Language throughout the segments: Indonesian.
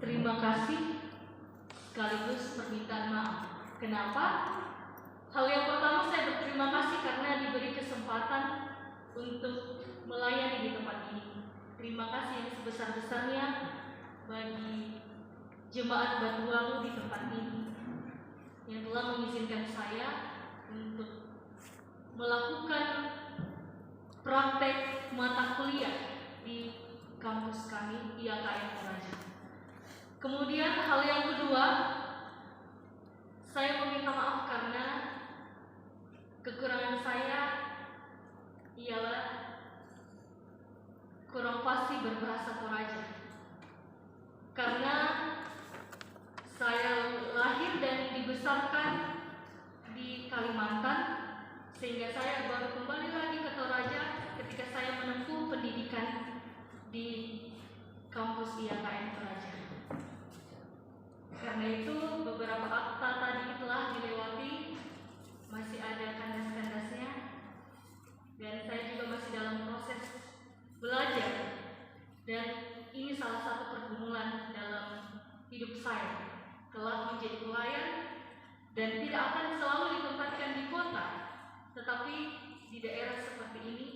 terima kasih sekaligus permintaan maaf. Kenapa? Hal yang pertama, saya berterima kasih karena diberi kesempatan untuk melayani di tempat ini. Terima kasih yang sebesar-besarnya bagi Jemaat Batuwangu di tempat ini yang telah mengizinkan saya untuk melakukan praktek mata kuliah di kampus kami IAKN Toraja. Kemudian hal yang kedua, saya meminta maaf karena kekurangan saya ialah kurang fasih berbahasa Toraja. Karena saya lahir dan dibesarkan di Kalimantan, sehingga saya baru kembali lagi ke Toraja ketika saya menempuh pendidikan di kampus IAKN Toraja. Karena itu beberapa akta tadi telah dilewati, masih ada kandas-kandasnya, dan saya juga masih dalam proses belajar. Dan ini salah satu pergumulan dalam hidup saya, telah menjadi pelayan dan tidak akan selalu ditempatkan di kota, tetapi di daerah seperti ini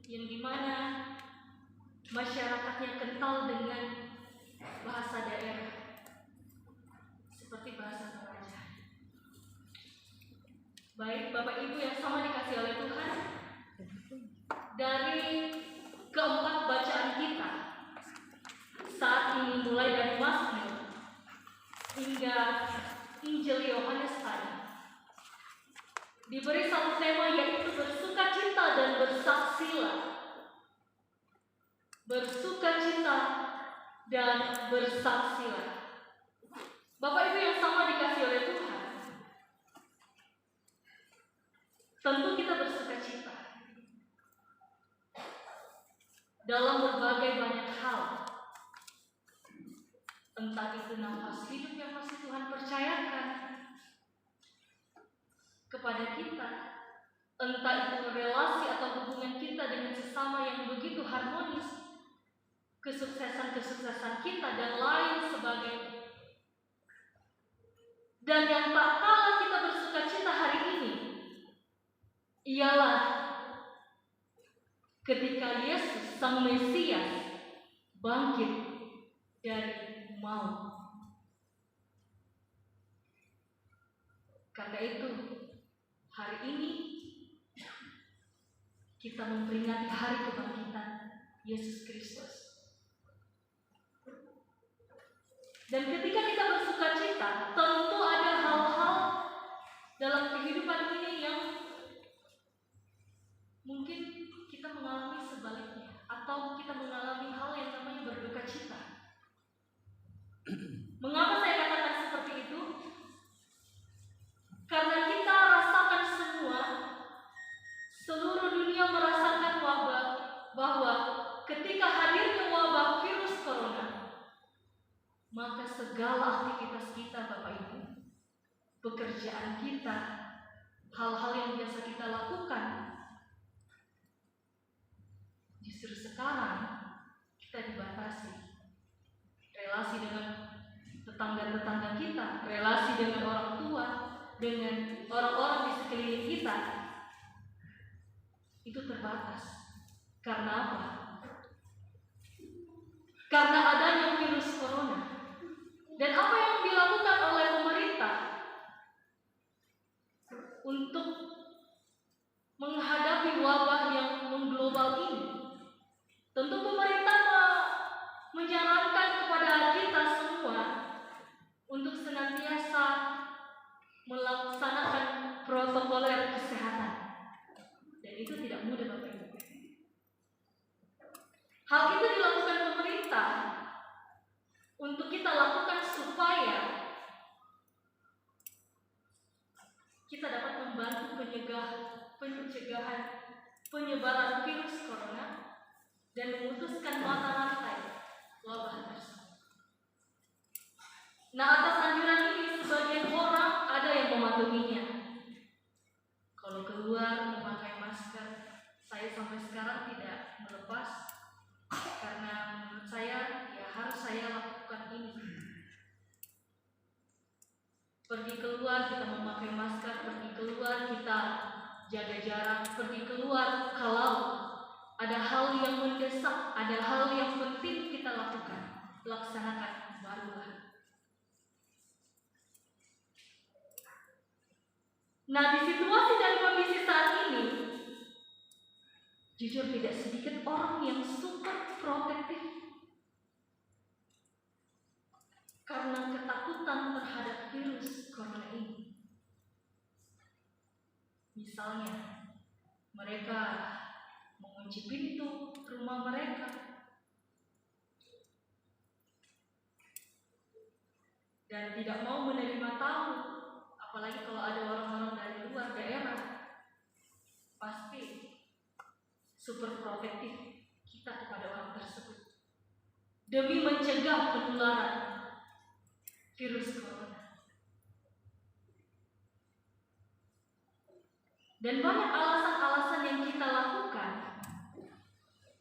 yang dimana masyarakatnya kental dengan bahasa daerah seperti bahasa Toraja. Baik Bapak Ibu yang sama dikasih oleh Tuhan, dari keempat bacaan kita saat ini mulai dari Mazmur hingga Injil Yohanes tadi, diberi satu tema, yaitu bersukacita dan bersaksilah. Bersukacita dan bersaksilah. Bapak Ibu yang sama dikasih oleh Tuhan, tentu kita bersukacita dalam berbagai banyak hal. Entah itu nafas hidup yang masih Tuhan percayakan kepada kita, entah itu relasi atau hubungan kita dengan sesama yang begitu harmonis, kesuksesan-kesuksesan kita dan lain sebagainya. Dan yang tak kalah kita bersukacita hari ini ialah ketika Yesus Sang Mesias bangkit dari maut. Karena itu hari ini kita memperingati hari kebangkitan Yesus Kristus. Dan ketika kita bersukacita, tentu ada hal-hal dalam kehidupan ini yang mungkin kita mengalami sebaliknya, atau kita mengalami hal yang namanya berduka cita. Mengapa saya katakan seperti itu? Karena kita rasakan semua, seluruh dunia merasakan wabah, bahwa ketika hadirnya wabah virus corona, maka segala aktivitas kita, Bapak Ibu, pekerjaan kita, hal-hal yang biasa kita lakukan, justru sekarang kita dibatasi. Relasi dengan tetangga-tetangga kita, relasi dengan orang tua, dengan orang-orang di sekeliling kita, itu terbatas. Karena apa? Karena adanya virus corona. Dan apa yang dilakukan oleh pemerintah untuk menghadapi wabah yang mengglobal ini? Tentu pemerintah menyarankan kepada kita semua untuk senantiasa melaksanakan protokoler kesehatan. Dan itu tidak mudah, Bapak Ibu. Hal itu dilakukan pemerintah untuk kita lakukan supaya kita dapat membantu pencegahan penyebaran virus corona dan memutuskan mata rantai wabah tersebut. Nah, atas anjuran ini sebagian orang ada yang mematuhinya. Kalau keluar memakai masker, saya sampai sekarang tidak melepas, karena menurut saya ya harus saya lakukan ini. Pergi keluar kita memakai masker, pergi keluar kita jaga jarak, pergi keluar kalau ada hal yang mendesak, ada hal yang penting kita lakukan, laksanakan, barulah. Nah, di situasi dan kondisi saat ini, jujur tidak sedikit orang yang super protektif karena ketakutan terhadap virus corona ini. Misalnya, mereka mengunci pintu rumah mereka dan tidak mau menerima tamu, apalagi kalau ada orang-orang dari luar daerah. Pasti super protektif kita kepada orang tersebut demi mencegah penularan virus corona. Dan banyak alasan-alasan yang kita lakukan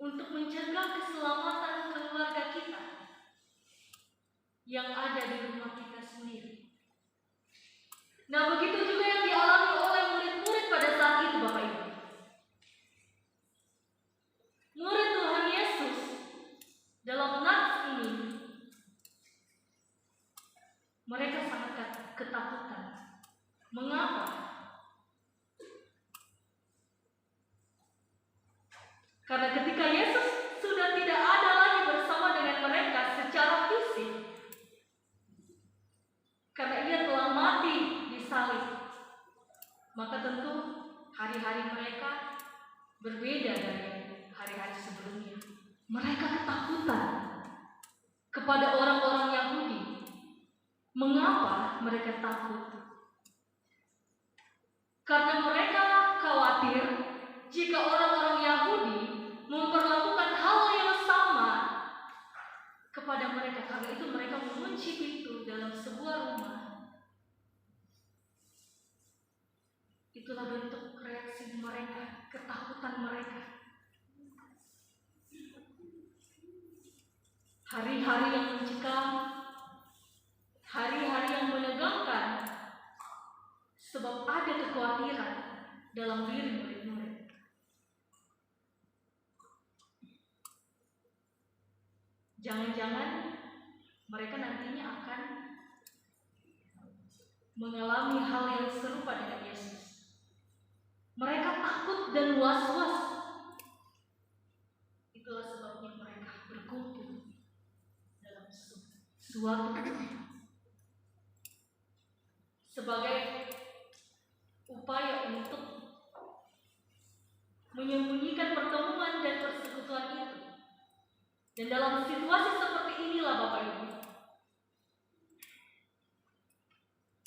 untuk mencegah keselamatan keluarga kita yang ada di rumah kita sendiri. Nah, begitu juga yang dialami oleh murid-murid pada saat itu, Bapak Ibu. Murid Tuhan Yesus dalam nats ini, mereka sangat ketakutan. Mengapa? Karena ketika Yesus sudah tidak ada lagi bersama dengan mereka secara fisik, karena ia telah mati di salib, maka tentu hari-hari mereka berbeda dari hari-hari sebelumnya. Mereka ketakutan kepada orang-orang Yahudi. Mengapa mereka takut? Karena mereka khawatir jika orang-orang Yahudi memperlakukan hal yang sama kepada mereka. Karena itu mereka mengunci pintu dalam sebuah rumah. Itulah bentuk reaksi mereka, ketakutan mereka. Hari-hari yang mencekam, hari-hari yang menegangkan, sebab ada kekhawatiran dalam diri murid-murid. Jangan-jangan mereka nantinya akan mengalami hal yang serupa dengan Yesus. Mereka takut dan was-was. Itulah sebabnya mereka berkumpul dalam suatu sebagai upaya untuk menyembunyikan pertemuan dan persekutuan itu. Dan dalam situasi seperti inilah Bapak Ibu,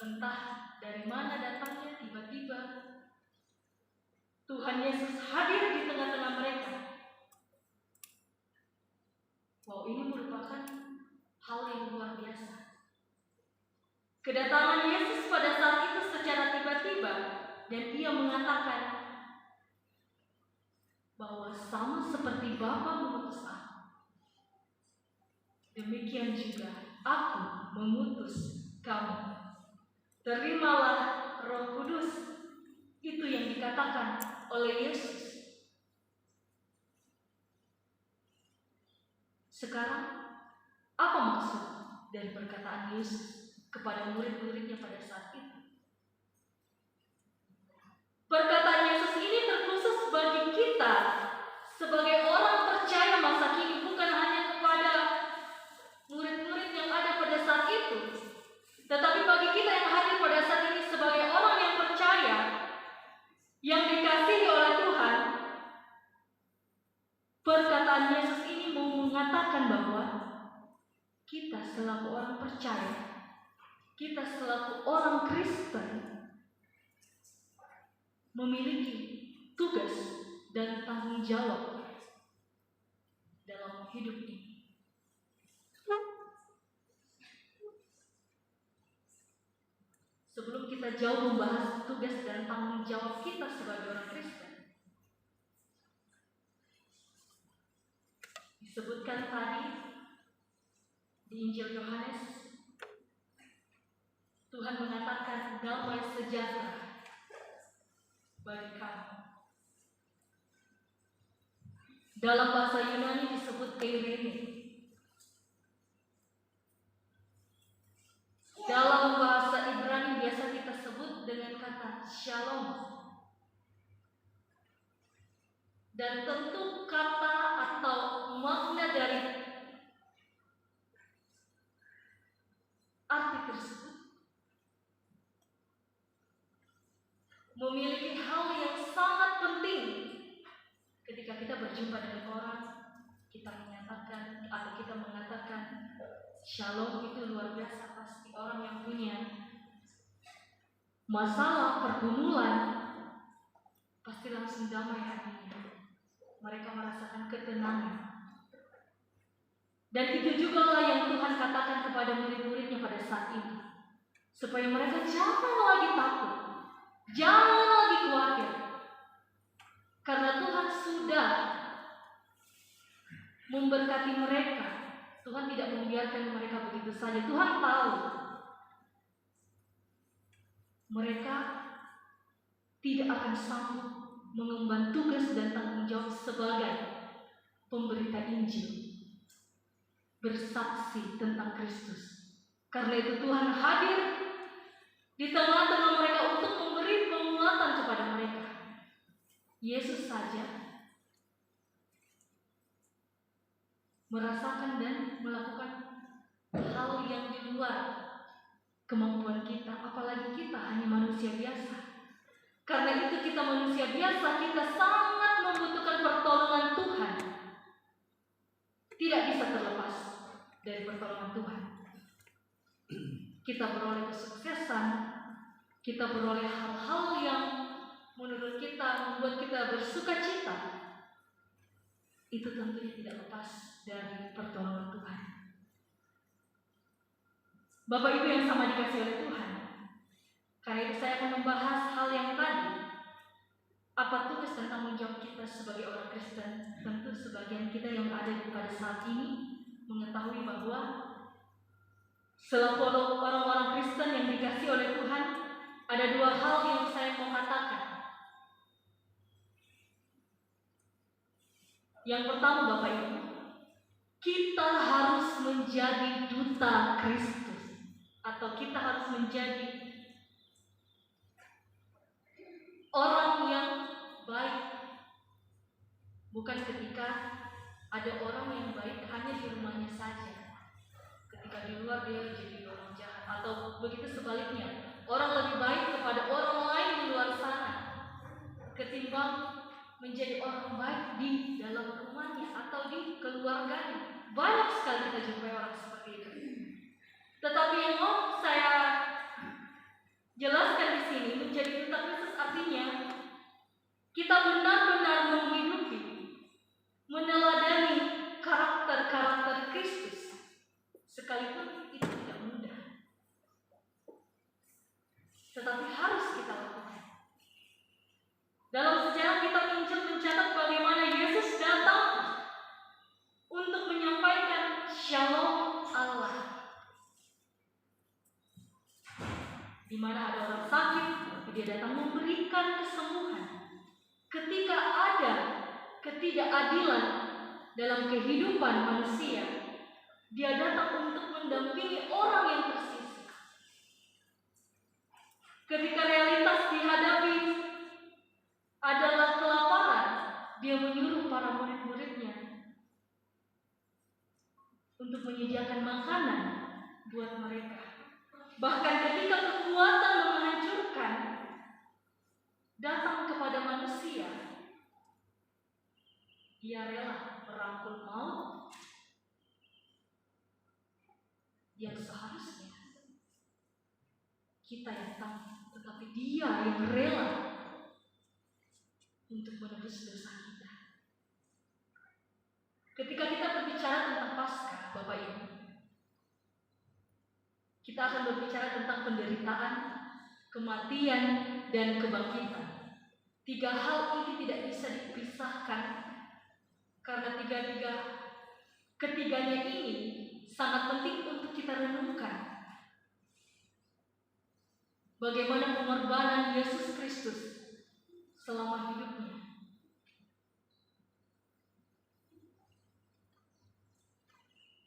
entah dari mana datangnya, tiba-tiba Tuhan Yesus hadir di tengah-tengah mereka. Wow, ini merupakan hal yang luar biasa. Kedatangan Yesus pada saat itu secara tiba-tiba, dan ia mengatakan bahwa sama seperti Bapa mengutus aku, demikian juga aku mengutus kamu. Terimalah Roh Kudus. Itu yang dikatakan oleh Yesus. Sekarang, apa maksud dari perkataan Yesus kepada murid-muridnya pada saat itu? Perkataan Yesus ini terkhusus bagi kita sebagai orang percaya masa kini, bukan hanya kepada murid-murid yang ada pada saat itu, tetapi bagi kita yang hadir pada saat ini sebagai orang yang percaya, yang dikasihi oleh Tuhan. Perkataan Yesus ini mau mengatakan bahwa kita selaku orang percaya, kita selaku orang Kristen memiliki tugas dan tanggung jawab dalam hidup ini. Sebelum kita jauh membahas tugas dan tanggung jawab kita sebagai orang Kristen, disebutkan tadi di Injil Yohanes, Tuhan Tuhan mengatakan damai sejahtera bagi kamu. Dalam bahasa Yunani disebut eirene. Dalam bahasa Ibrani biasa kita sebut dengan kata shalom. Dan tentu kata atau makna dari arti tersebut memiliki hal yang sangat penting ketika kita berjumpa dengan orang. Kita menyatakan atau kita mengatakan shalom, itu luar biasa. Pasti orang yang punya masalah pergumulan pasti langsung damai hatinya. Mereka merasakan ketenangan. Dan itu juga yang Tuhan katakan kepada murid-muridnya pada saat ini, supaya mereka jangan lagi takut, jangan lagi khawatir, karena Tuhan sudah memberkati mereka. Tuhan tidak membiarkan mereka begitu saja. Tuhan tahu mereka tidak akan sanggup mengemban tugas dan tanggung jawab sebagai pemberita Injil, bersaksi tentang Kristus. Karena itu Tuhan hadir di tengah-tengah mereka untuk memberi penguatan kepada mereka. Yesus saja merasakan dan melakukan hal yang di luar kemampuan kita, apalagi kita hanya manusia biasa. Karena itu kita manusia biasa, kita sangat membutuhkan pertolongan Tuhan. Tidak bisa terlepas dari pertolongan Tuhan. Kita beroleh kesuksesan, kita beroleh hal-hal yang menurut kita membuat kita bersuka cita. Itu tentunya tidak lepas dari pertolongan Tuhan. Bapak Ibu yang sama dikasihi oleh Tuhan, karena itu saya akan membahas hal yang tadi. Apa tugas dan tanggung jawab kita sebagai orang Kristen? Tentu sebagian kita yang ada pada saat ini mengetahui bahwa selaku orang-orang Kristen yang dikasihi oleh Tuhan, ada dua hal yang saya mau katakan. Yang pertama, Bapak Ibu, kita harus menjadi duta Kristus, atau kita harus menjadi orang yang baik. Bukan ketika ada orang yang baik hanya di rumahnya saja, ketika di luar dia jadi orang jahat, atau begitu sebaliknya, orang lebih baik kepada orang lain di luar sana ketimbang menjadi orang baik di dalam rumahnya atau di keluarganya. Banyak sekali kita jumpai orang seperti itu. Tetapi yang mau saya jelaskan di sini, menjadi duta Kristus artinya kita benar-benar menghidupi, meneladani karakter-karakter Kristus, sekalipun itu tidak mudah, tetapi harus kita lakukan. Dalam sejarah kita mencatat bagaimana Yesus datang untuk menyampaikan shalom Allah. Di mana ada orang sakit, dia datang memberikan kesembuhan. Ketika ada ketidakadilan dalam kehidupan manusia, dia datang untuk mendampingi orang yang tersisa. Ketika realitas dihadapi adalah kelaparan, dia menyuruh para murid-muridnya untuk menyediakan makanan buat mereka. Bahkan ketika kekuatan menghancurkan datang kepada manusia, dia rela merangkul maut yang seharusnya kita yang tanggung, tetapi dia yang rela untuk menebus dosa kita. Ketika kita berbicara tentang Paskah, Bapak Ibu, kita akan berbicara tentang penderitaan, kematian, dan kebangkitan. Tiga hal ini tidak bisa dipisahkan, karena ketiganya ini sangat penting untuk kita renungkan. bagaimana pengorbanan Yesus Kristus selama hidupnya.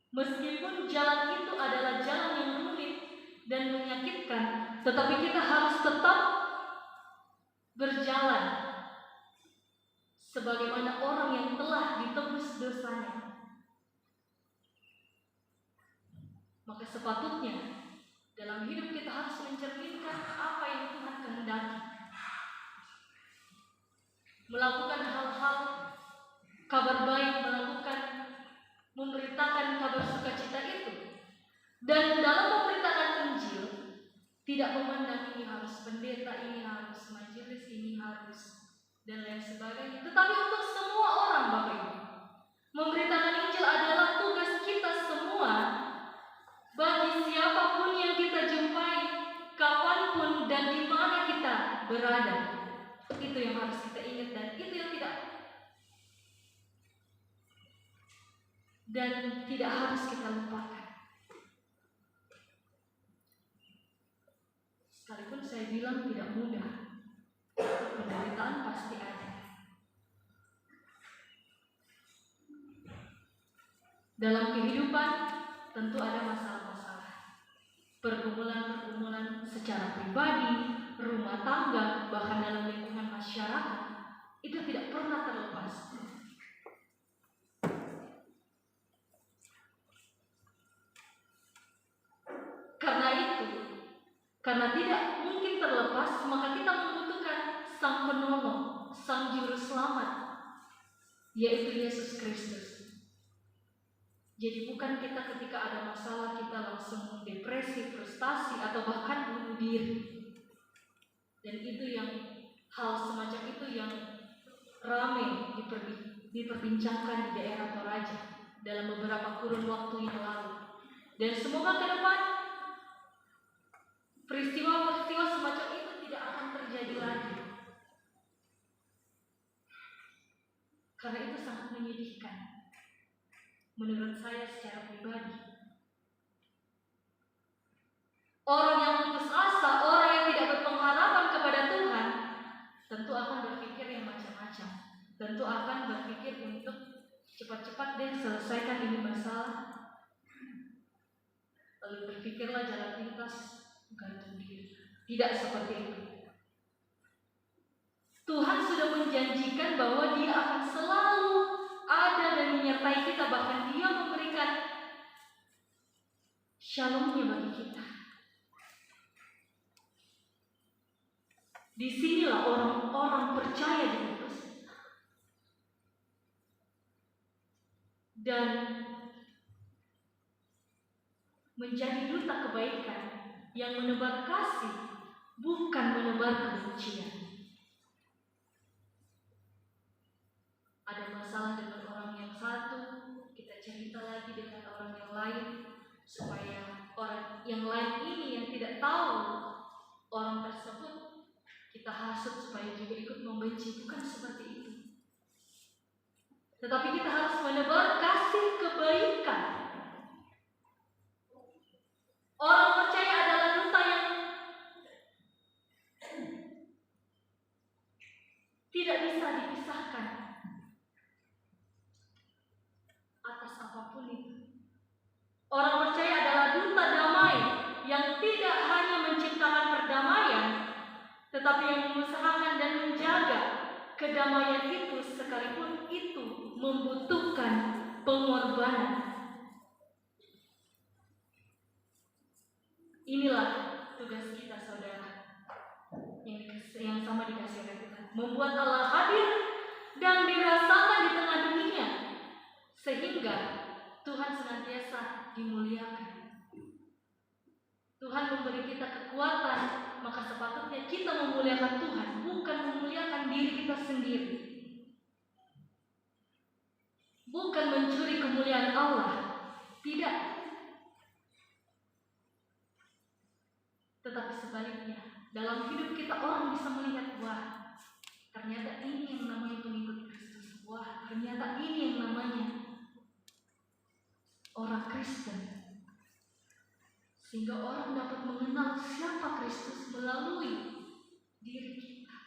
Meskipun jalan itu adalah jalan yang rumit dan menyakitkan, tetapi kita harus tetap berjalan sebagaimana orang yang telah ditebus dosanya. Maka sepatutnya dalam hidup kita harus mencerminkan apa yang Tuhan kehendaki. Melakukan hal-hal kabar baik, memberitakan kabar sukacita itu. Dan dalam memberitakan Injil, tidak memandang ini harus pendeta, ini harus majelis, ini harus dan lain sebagainya. Tetapi untuk semua orang, Bapak Ibu, memberitakan Injil adalah tugas kita semua. Bagi siapapun yang kita jumpai, kapanpun dan di mana kita berada, itu yang harus kita ingat dan itu yang tidak harus kita lupakan. Sekalipun saya bilang tidak mudah, penderitaan pasti ada. Dalam kehidupan tentu ada masalah-masalah, pergumulan-pergumulan secara pribadi, rumah tangga, bahkan dalam lingkungan masyarakat, itu tidak pernah terlepas. Karena tidak mungkin terlepas, maka kita membutuhkan Sang Penolong, Sang Juru Selamat, yaitu Yesus Kristus. Jadi bukan kita ketika ada masalah kita langsung depresi, frustasi, atau bahkan bunuh diri. Dan itu yang hal semacam itu yang ramai diperbincangkan di daerah Toraja dalam beberapa kurun waktu yang lalu. Dan semoga ke depan peristiwa-peristiwa semacam itu tidak akan terjadi lagi. Karena itu sangat menyedihkan menurut saya secara pribadi. Orang yang putus asa, orang yang tidak berpengharapan kepada Tuhan, tentu akan berpikir yang macam-macam. Tentu akan berpikir untuk cepat-cepat deh selesaikan ini masalah. Lalu berpikirlah jalan pintas, gantung diri. Tidak seperti itu. Tuhan sudah menjanjikan bahwa Dia akan selalu ada dan menyertai kita, bahkan Dia memberikan shalom-Nya bagi kita. Disinilah orang-orang percaya diutus dan menjadi duta kebaikan yang menebar kasih, bukan menebar kebencian. Ada masalah dengan orang yang satu, kita cerita lagi dengan orang yang lain, supaya orang yang lain ini yang tidak tahu orang tersebut kita hasut supaya juga ikut membenci. Bukan seperti itu. Tetapi kita harus menebar kasih kebaikan. Orang percaya adalah duta yang tidak bisa dipisahkan atas apapun itu. Orang percaya adalah duta damai yang tidak hanya menciptakan perdamaian, tetapi yang mengusahakan dan menjaga kedamaian itu, sekalipun itu membutuhkan pengorbanan. Inilah tugas kita, saudara, yang sama dikasihkan kita, membuat Allah hadir dan dirasakan di tengah dunia, sehingga Tuhan senantiasa dimuliakan. Tuhan memberi kita kekuatan, maka sepatutnya kita memuliakan Tuhan, bukan memuliakan diri kita sendiri. Bukan mencuri kemuliaan Allah, tidak. Tetapi sebaliknya, dalam hidup kita orang bisa melihat, wah, ternyata ini yang namanya pengikut Kristus. Wah, ternyata ini yang namanya orang Kristen. sehingga orang dapat mengenal siapa Kristus melalui diri kita,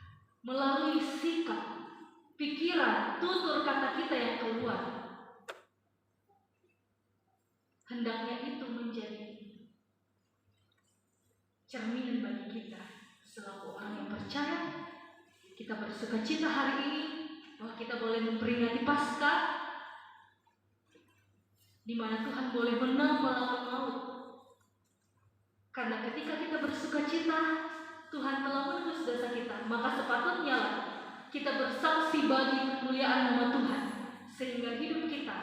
melalui sikap, pikiran, tutur kata kita yang keluar. Hendaknya itu menjadi cerminan bagi kita selaku orang yang percaya. Kita bersukacita hari ini bahwa kita boleh memperingati Paskah, di mana Tuhan boleh menang melawan maut. Karena ketika kita bersukacita, Tuhan telah menebus dosa kita, maka sepatutnya kita bersaksi bagi kemuliaan nama Tuhan, sehingga hidup kita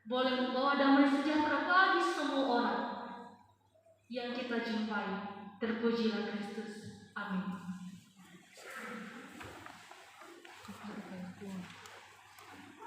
boleh membawa damai sejahtera bagi semua orang yang kita jumpai. Terpujilah Kristus. Amin.